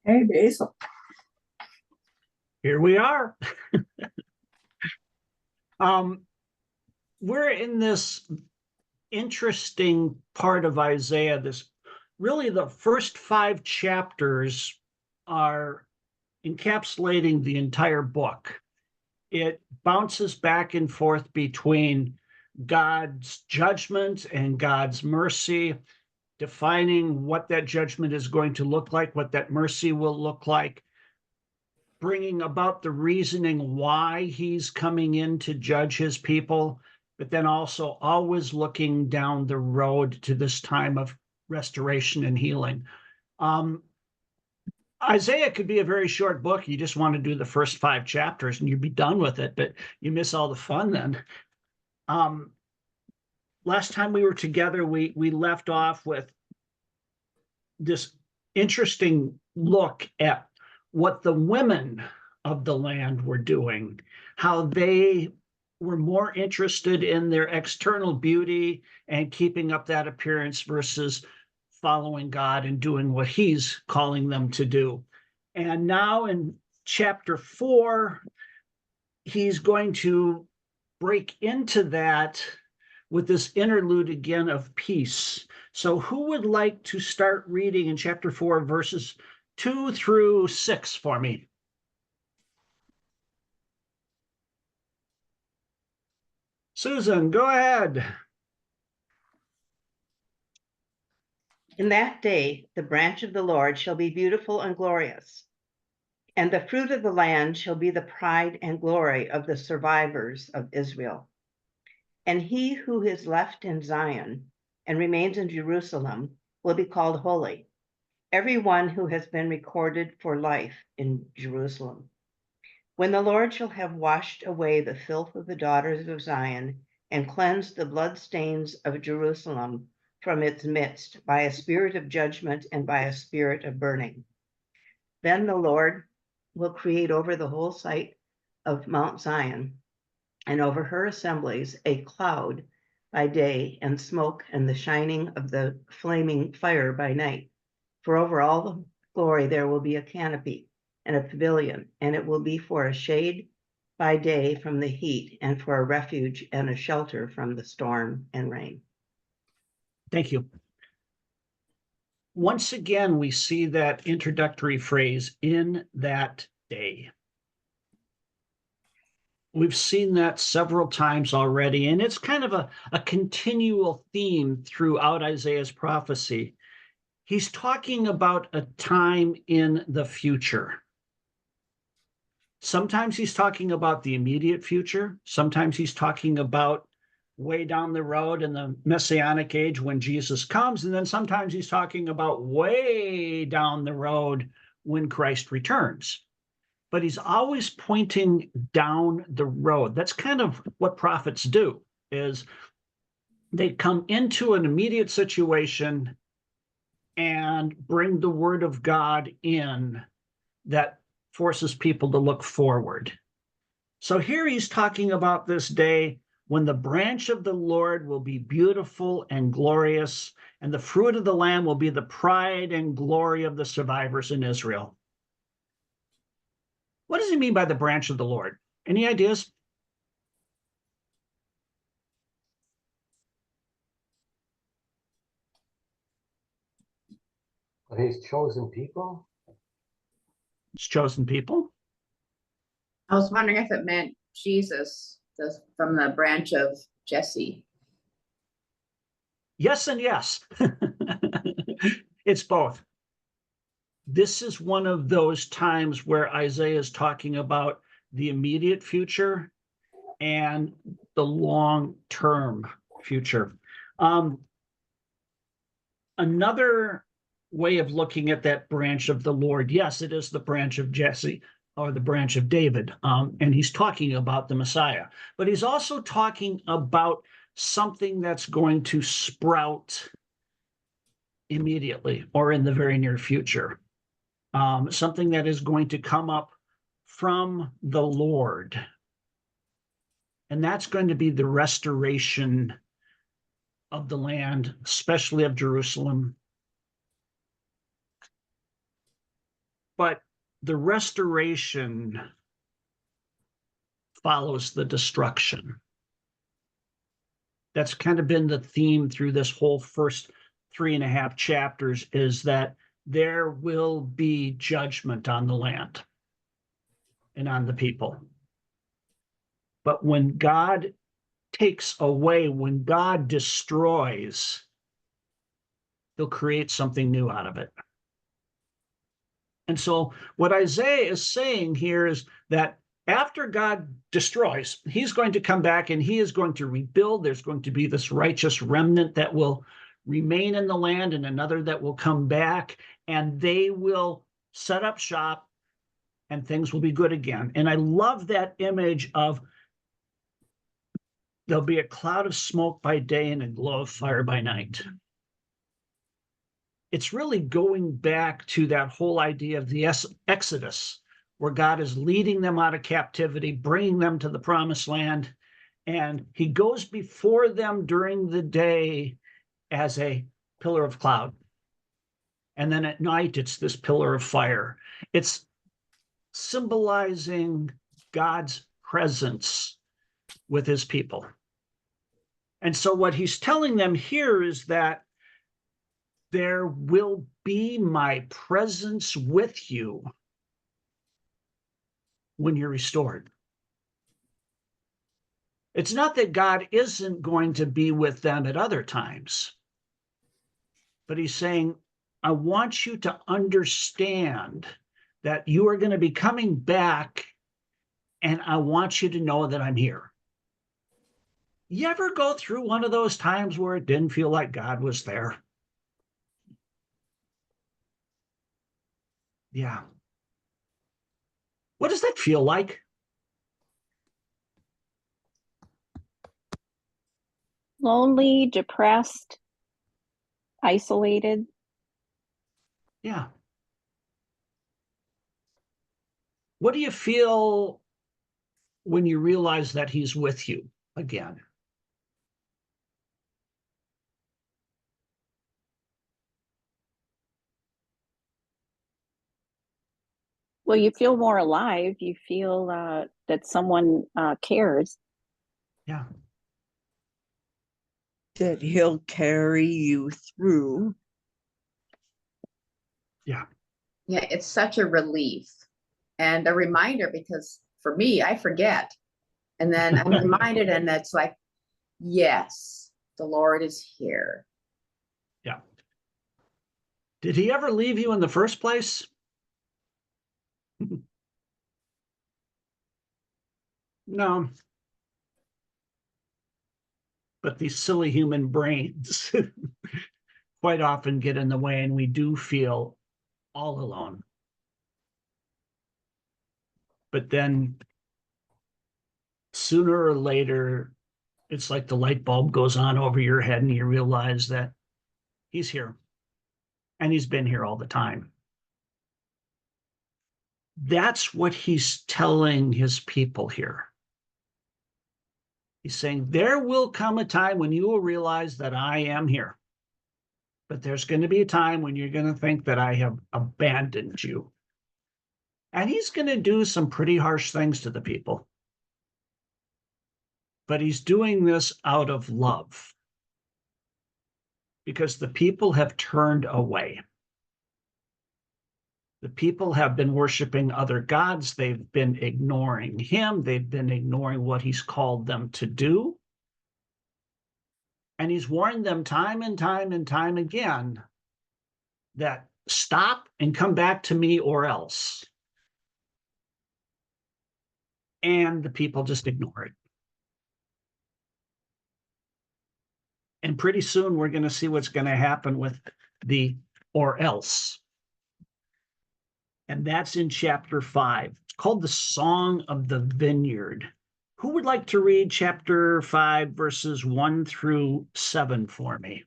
Hey, Basil. Here we are. We're in this interesting part of Isaiah. This really the first 5 chapters are encapsulating the entire book. It bounces back and forth between God's judgment and God's mercy, defining what that judgment is going to look like, what that mercy will look like, bringing about the reasoning why he's coming in to judge his people, but then also always looking down the road to this time of restoration and healing. Isaiah could be a very short book. You just want to do the first 5 chapters and you'd be done with it, but you miss all the fun then. Last time we were together, we left off with this interesting look at what the women of the land were doing, how they were more interested in their external beauty and keeping up that appearance versus following God and doing what he's calling them to do. And now in chapter 4, he's going to break into that with this interlude again of peace. So who would like to start reading in chapter 4, verses 2 through 6 for me? Susan, go ahead. In that day, the branch of the Lord shall be beautiful and glorious, and the fruit of the land shall be the pride and glory of the survivors of Israel. And he who is left in Zion and remains in Jerusalem will be called holy, everyone who has been recorded for life in Jerusalem. When the Lord shall have washed away the filth of the daughters of Zion and cleansed the bloodstains of Jerusalem from its midst by a spirit of judgment and by a spirit of burning, then the Lord will create over the whole site of Mount Zion and over her assemblies a cloud by day and smoke and the shining of the flaming fire by night. For over all the glory there will be a canopy and a pavilion, and it will be for a shade by day from the heat and for a refuge and a shelter from the storm and rain. Thank you. Once again, we see that introductory phrase, in that day. We've seen that several times already, and it's kind of a continual theme throughout Isaiah's prophecy. He's talking about a time in the future. Sometimes he's talking about the immediate future. Sometimes he's talking about way down the road in the Messianic age when Jesus comes. And then sometimes he's talking about way down the road when Christ returns. But he's always pointing down the road. That's kind of what prophets do, is they come into an immediate situation and bring the word of God in that forces people to look forward. So here he's talking about this day when the branch of the Lord will be beautiful and glorious, and the fruit of the land will be the pride and glory of the survivors in Israel. What does he mean by the branch of the Lord? Any ideas? His chosen people? It's chosen people. I was wondering if it meant Jesus, from the branch of Jesse. Yes and yes. It's both. This is one of those times where Isaiah is talking about the immediate future and the long-term future. Another way of looking at that branch of the Lord, yes, it is the branch of Jesse or the branch of David, and he's talking about the Messiah, but he's also talking about something that's going to sprout immediately or in the very near future, something that is going to come up from the Lord. And that's going to be the restoration of the land, especially of Jerusalem. But the restoration follows the destruction. That's kind of been the theme through this whole first 3.5 chapters, is that there will be judgment on the land and on the people. But when God takes away, when God destroys, he'll create something new out of it. And so what Isaiah is saying here is that after God destroys, he's going to come back and he is going to rebuild. There's going to be this righteous remnant that will remain in the land and another that will come back, and they will set up shop and things will be good again. And I love that image of there'll be a cloud of smoke by day and a glow of fire by night. It's really going back to that whole idea of the Exodus, where God is leading them out of captivity, bringing them to the promised land, and he goes before them during the day as a pillar of cloud. And then at night, it's this pillar of fire. It's symbolizing God's presence with his people. And so what he's telling them here is that there will be my presence with you when you're restored. It's not that God isn't going to be with them at other times, but he's saying, I want you to understand that you are going to be coming back, and I want you to know that I'm here. You ever go through one of those times where it didn't feel like God was there? Yeah. What does that feel like? Lonely, depressed, isolated. Yeah. What do you feel when you realize that he's with you again? Well, you feel more alive. You feel that someone cares. Yeah. That he'll carry you through. Yeah. Yeah, it's such a relief and a reminder, because for me, I forget. And then I'm reminded, and that's like, yes, the Lord is here. Yeah. Did he ever leave you in the first place? No. But these silly human brains quite often get in the way, and we do feel all alone. But then sooner or later, it's like the light bulb goes on over your head and you realize that he's here and he's been here all the time. That's what he's telling his people here. He's saying, there will come a time when you will realize that I am here. But there's going to be a time when you're going to think that I have abandoned you. And he's going to do some pretty harsh things to the people. But he's doing this out of love, because the people have turned away. The people have been worshiping other gods. They've been ignoring him. They've been ignoring what he's called them to do. And he's warned them time and time and time again that stop and come back to me or else. And the people just ignore it. And pretty soon we're going to see what's going to happen with the or else. And that's in chapter 5. It's called the Song of the Vineyard. Who would like to read chapter 5, verses 1 through 7 for me?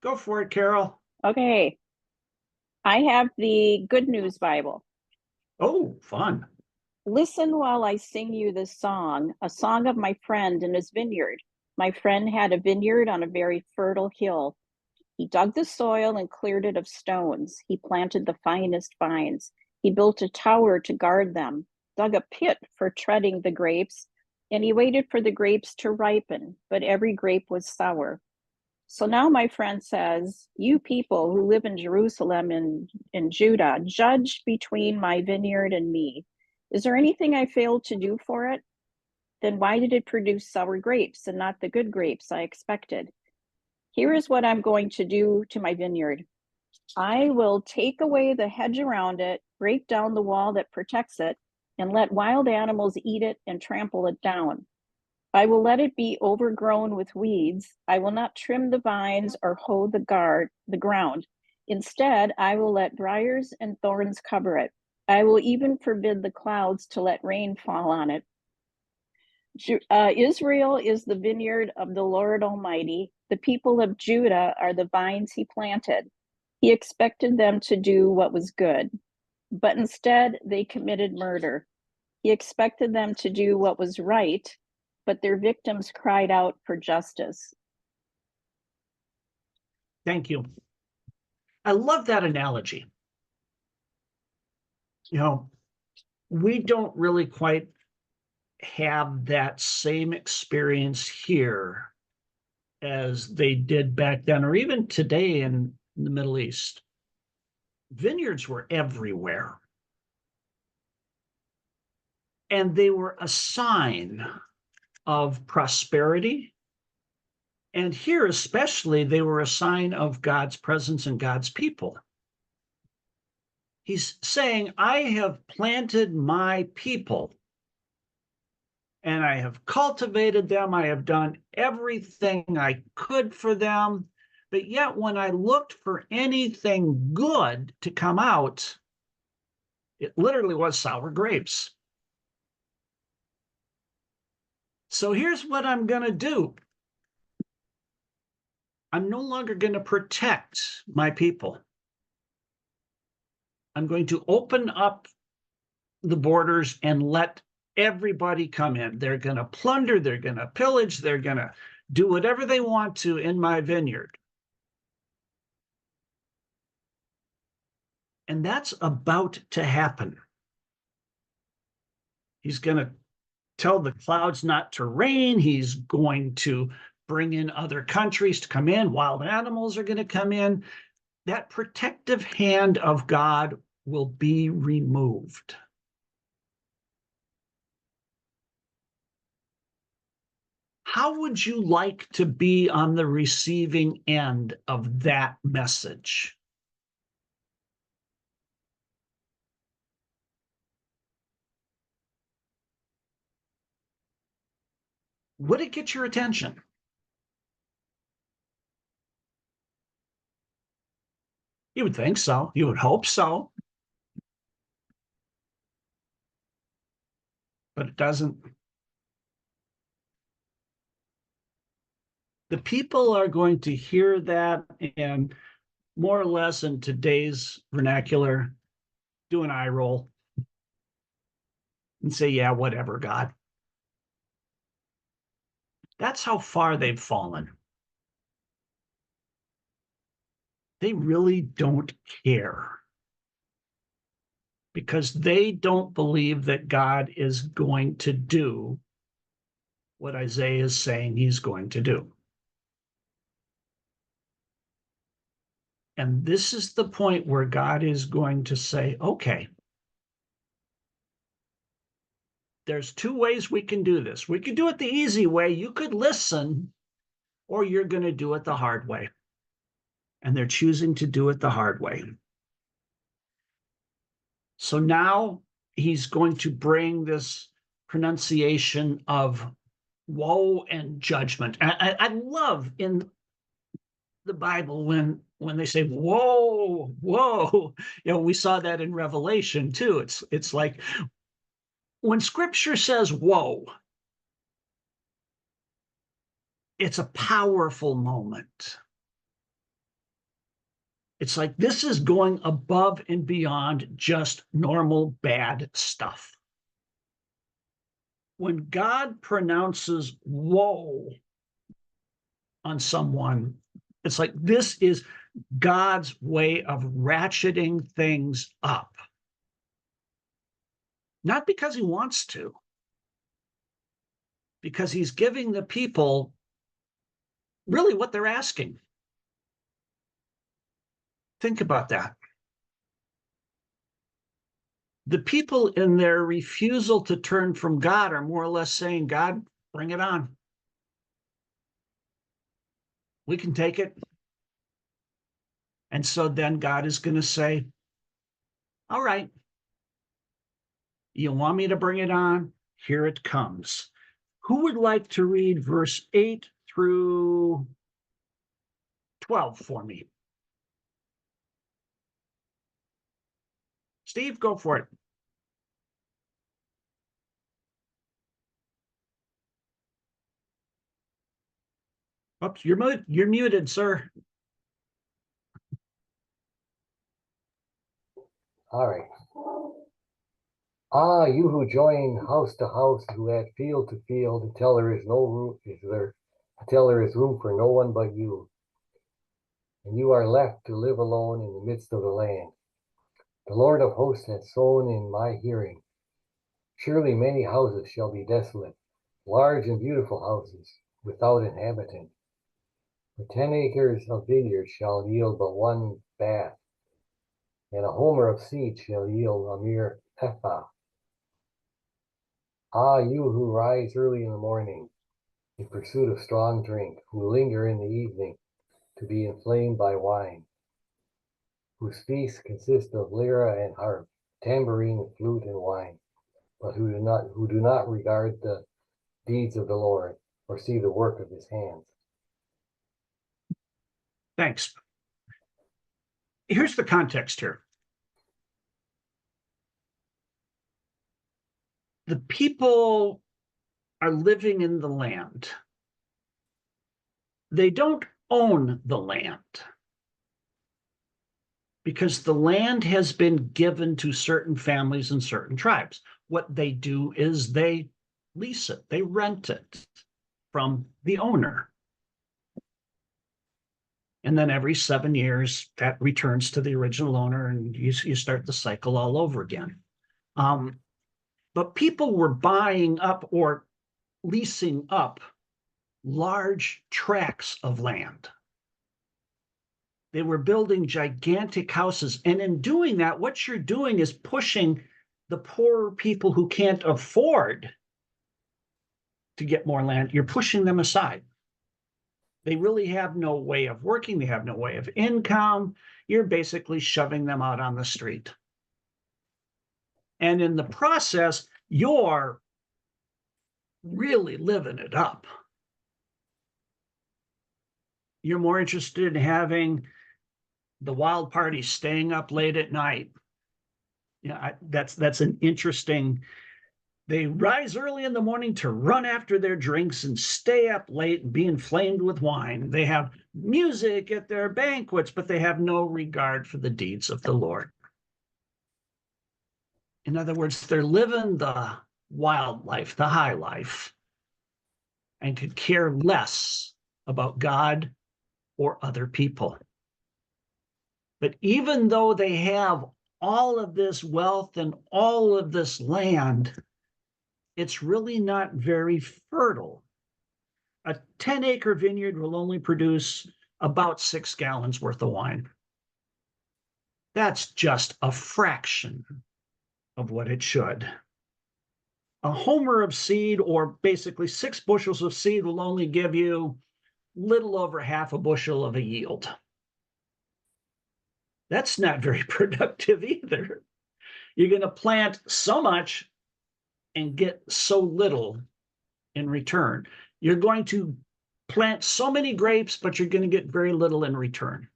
Go for it, Carol. Okay. I have the Good News Bible. Oh, fun. Listen while I sing you this song, a song of my friend in his vineyard. My friend had a vineyard on a very fertile hill. He dug the soil and cleared it of stones. He planted the finest vines. He built a tower to guard them, dug a pit for treading the grapes, and he waited for the grapes to ripen, but every grape was sour. So now my friend says, you people who live in Jerusalem and in Judah, judge between my vineyard and me. Is there anything I failed to do for it? Then why did it produce sour grapes and not the good grapes I expected? Here is what I'm going to do to my vineyard. I will take away the hedge around it, break down the wall that protects it, and let wild animals eat it and trample it down. I will let it be overgrown with weeds. I will not trim the vines or hoe the ground. Instead, I will let briars and thorns cover it. I will even forbid the clouds to let rain fall on it. Israel is the vineyard of the Lord Almighty. The people of Judah are the vines he planted. He expected them to do what was good, but instead they committed murder. He expected them to do what was right, but their victims cried out for justice. Thank you. I love that analogy. You know, we don't really quite have that same experience here as they did back then, or even today in the Middle East. Vineyards were everywhere. And they were a sign of prosperity. And here, especially, they were a sign of God's presence and God's people. He's saying, I have planted my people and I have cultivated them. I have done everything I could for them. But yet, when I looked for anything good to come out, it literally was sour grapes. So here's what I'm going to do. I'm no longer going to protect my people. I'm going to open up the borders and let everybody come in. They're going to plunder, they're going to pillage, they're going to do whatever they want to in my vineyard. And that's about to happen. He's going to tell the clouds not to rain. He's going to bring in other countries to come in. Wild animals are going to come in. That protective hand of God will be removed. How would you like to be on the receiving end of that message? Would it get your attention? You would think so. You would hope so. But it doesn't. The people are going to hear that and more or less in today's vernacular, do an eye roll and say, yeah, whatever, God. That's how far they've fallen. They really don't care because they don't believe that God is going to do what Isaiah is saying he's going to do. And this is the point where God is going to say, okay, there's two ways we can do this. We could do it the easy way. You could listen, or you're going to do it the hard way. And they're choosing to do it the hard way. So now he's going to bring this pronunciation of woe and judgment. I love in the Bible when they say whoa, whoa. You know, we saw that in Revelation too. It's like when Scripture says whoa, it's a powerful moment. It's like this is going above and beyond just normal bad stuff. When God pronounces woe on someone, It's like this is God's way of ratcheting things up. Not because he wants to, because he's giving the people really what they're asking. Think about that. The people in their refusal to turn from God are more or less saying, God, bring it on. We can take it. And so then God is going to say, all right, you want me to bring it on? Here it comes. Who would like to read verse 8 through 12 for me? Steve, go for it. Oops, you're muted, sir. All right. Ah, you who join house to house, who add field to field until there is no room, until there is room for no one but you, and you are left to live alone in the midst of the land. The Lord of hosts has sown in my hearing. Surely many houses shall be desolate, large and beautiful houses without inhabitant. For 10 acres of vineyard shall yield but one bath, and a homer of seed shall yield a mere ephah. Ah, you who rise early in the morning in pursuit of strong drink, who linger in the evening to be inflamed by wine, whose feasts consist of lyra and harp, tambourine, flute, and wine, but who do not regard the deeds of the Lord or see the work of his hands. Thanks. Here's the context here. The people are living in the land. They don't own the land because the land has been given to certain families and certain tribes. What they do is they lease it, they rent it from the owner. And then every 7 years, that returns to the original owner, and you start the cycle all over again. But people were buying up or leasing up large tracts of land. They were building gigantic houses. And in doing that, what you're doing is pushing the poorer people who can't afford to get more land, you're pushing them aside. They really have no way of working. They have no way of income. You're basically shoving them out on the street. And in the process, you're really living it up. You're more interested in having the wild party, staying up late at night. Yeah, that's an interesting. They rise early in the morning to run after their drinks and stay up late and be inflamed with wine. They have music at their banquets, but they have no regard for the deeds of the Lord. In other words, they're living the wild life, the high life, and could care less about God or other people. But even though they have all of this wealth and all of this land, it's really not very fertile. A 10-acre vineyard will only produce about 6 gallons worth of wine. That's just a fraction of what it should. A homer of seed, or basically 6 bushels of seed, will only give you little over half a bushel of a yield. That's not very productive either. You're going to plant so much and get so little in return. You're going to plant so many grapes, but you're going to get very little in return.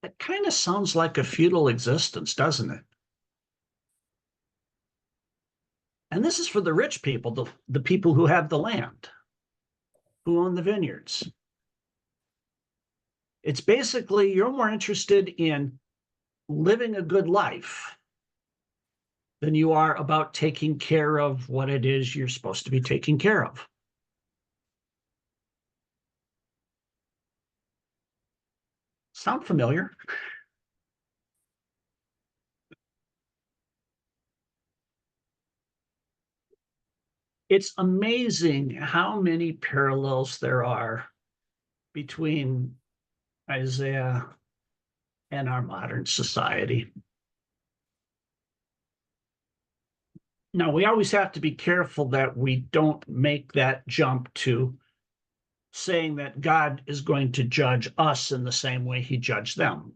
That kind of sounds like a feudal existence, doesn't it? And this is for the rich people, the people who have the land, who own the vineyards. It's basically you're more interested in living a good life than you are about taking care of what it is you're supposed to be taking care of. Sound familiar? It's amazing how many parallels there are between Isaiah and our modern society. Now, we always have to be careful that we don't make that jump to saying that God is going to judge us in the same way he judged them.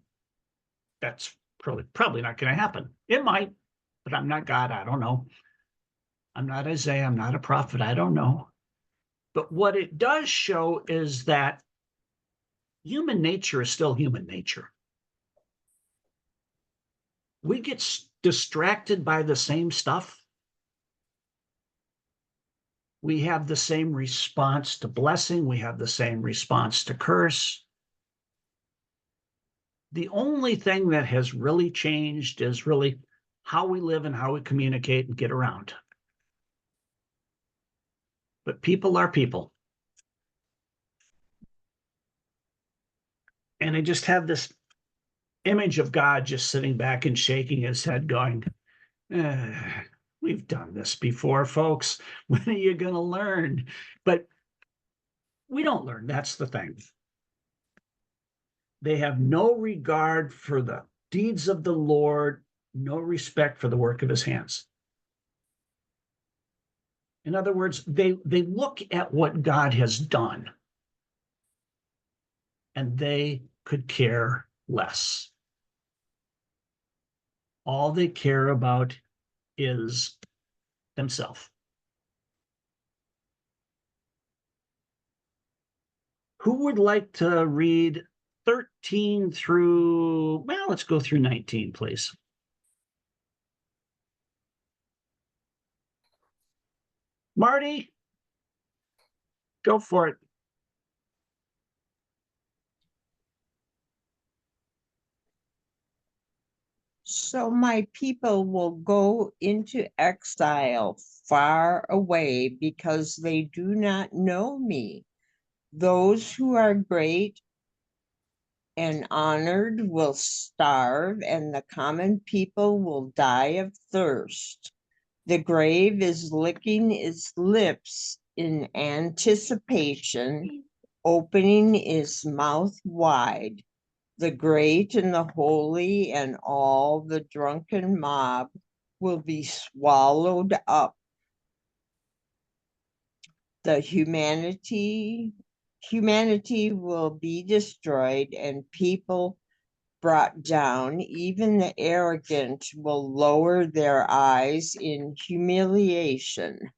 That's probably not going to happen. It might, but I'm not God. I don't know. I'm not Isaiah. I'm not a prophet. I don't know. But what it does show is that human nature is still human nature. We get distracted by the same stuff. We have the same response to blessing. We have the same response to curse. The only thing that has really changed is really how we live and how we communicate and get around. But people are people. And I just have this image of God just sitting back and shaking his head going, we've done this before, folks. When are you going to learn? But we don't learn. That's the thing. They have no regard for the deeds of the Lord, no respect for the work of his hands. In other words, they look at what God has done, and they could care less. All they care about is themselves. Who would like to read 13 through, well, let's go through 19, please. Marty, go for it. So my people will go into exile far away because they do not know me. Those who are great and honored will starve, and the common people will die of thirst. The grave is licking its lips in anticipation, opening its mouth wide. The great and the holy and all the drunken mob will be swallowed up. The humanity will be destroyed and people brought down. Even the arrogant will lower their eyes in humiliation.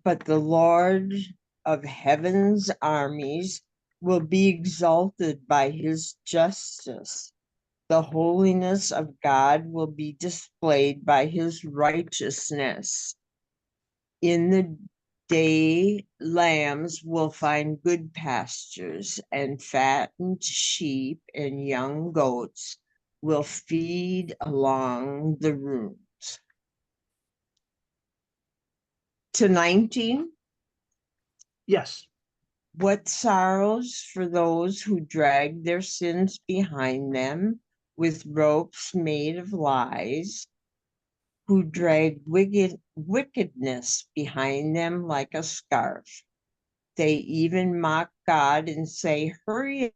But the Lord of heaven's armies will be exalted by his justice. The holiness of God will be displayed by his righteousness. In the day, lambs will find good pastures, and fattened sheep and young goats will feed along the roads. To 19. Yes. What sorrows for those who drag their sins behind them with ropes made of lies, who drag wickedness behind them like a scarf. They even mock God and say, hurry